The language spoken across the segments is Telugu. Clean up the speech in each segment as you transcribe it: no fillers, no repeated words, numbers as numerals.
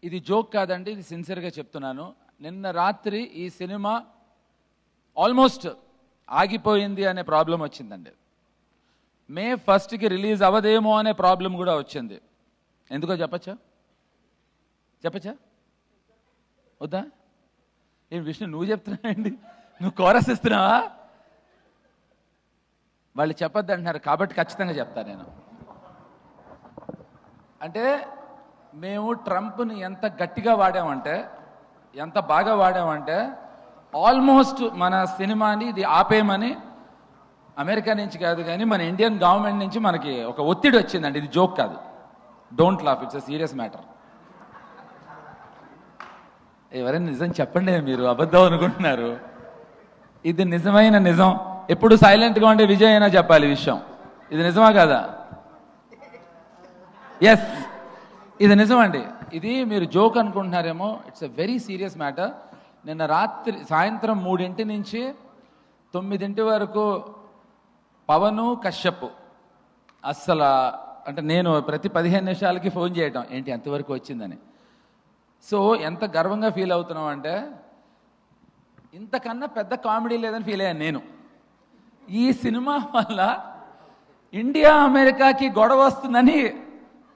ఇది జోక్ కాదండి, ఇది సిన్సియర్గా చెప్తున్నాను. నిన్న రాత్రి ఈ సినిమా ఆల్మోస్ట్ ఆగిపోయింది అనే ప్రాబ్లం వచ్చిందండి. మే 1కి రిలీజ్ అవ్వదేమో అనే ప్రాబ్లం కూడా వచ్చింది. ఎందుకో చెప్పచ్చా? వద్దా? ఏం విష్ణు నువ్వు చెప్తున్నావండి? నువ్వు కోరస్ ఇస్తున్నావా? వాళ్ళు చెప్పొద్దు అంటున్నారు కాబట్టి ఖచ్చితంగా చెప్తా నేను. అంటే మేము ట్రంప్ని ఎంత గట్టిగా వాడామంటే, ఎంత బాగా వాడామంటే, ఆల్మోస్ట్ మన సినిమాని ఇది ఆపేయమని అమెరికా నుంచి కాదు కానీ మన ఇండియన్ గవర్నమెంట్ నుంచి మనకి ఒక ఒత్తిడి వచ్చిందండి. ఇది జోక్ కాదు, don't laugh, it's a serious matter. ఎవరైనా నిజం చెప్పండి, మీరు అబద్ధం అనుకుంటున్నారు. ఇది నిజమైన నిజం. ఎప్పుడు సైలెంట్గా ఉండే విజయ్ అయినా చెప్పాలి విషయం. ఇది నిజమా కాదా? ఎస్, ఇది నిజం అండి. ఇది మీరు జోక్ అనుకుంటున్నారేమో, it's a very serious matter. నిన్న రాత్రి సాయంత్రం 3 నుంచి 9 వరకు పవను కశ్యప్ అస్సలు, అంటే నేను ప్రతి 15 నిమిషాలకి ఫోన్ చేయటం, ఏంటి ఎంతవరకు వచ్చిందని. సో ఎంత గర్వంగా ఫీల్ అవుతున్నాం అంటే, ఇంతకన్నా పెద్ద కామెడీ లేదని ఫీల్ అయ్యాను నేను. ఈ సినిమా వల్ల ఇండియా అమెరికాకి గొడవ వస్తుందని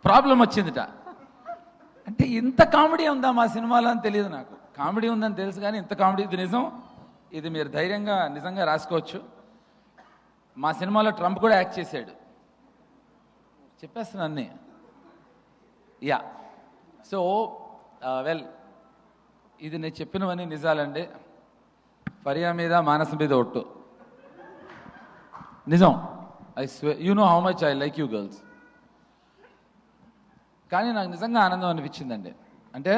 ప్రాబ్లం వచ్చిందిట. అంటే ఇంత కామెడీ ఉందా మా సినిమాలో అని తెలియదు నాకు. కామెడీ ఉందని తెలుసు కానీ ఇంత కామెడీ, ఇది నిజం. ఇది మీరు ధైర్యంగా నిజంగా రాసుకోవచ్చు. మా సినిమాలో ట్రంప్ కూడా యాక్ట్ చేశాడు. చెప్పేస్తాను అన్నీ. యా, సో వెల్, ఇది నేను చెప్పినవన్నీ నిజాలండి. ఫరియా మీద మానస మీద ఒట్టు నిజం. I స్వే, you know how much I like you girls. కానీ నాకు నిజంగా ఆనందం అనిపించిందండి. అంటే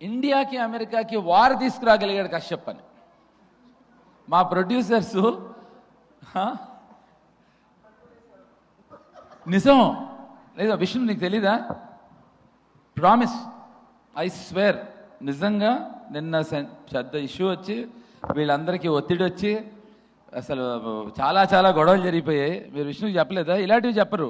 ఇండియాకి అమెరికాకి వార్ తీసుకురాగలిగాడు కశ్యప్ అని. మా ప్రొడ్యూసర్స్ నిజం లేదా విషయం నీకు తెలీదా? ప్రామిస్, ఐ స్వేర్, నిజంగా నిన్న పెద్ద ఇష్యూ వచ్చి వీళ్ళందరికీ ఒత్తిడి వచ్చి అసలు చాలా చాలా గొడవలు జరిగిపోయాయి. మీరు విష్ణుకి చెప్పలేదా? ఇలాంటివి చెప్పరు.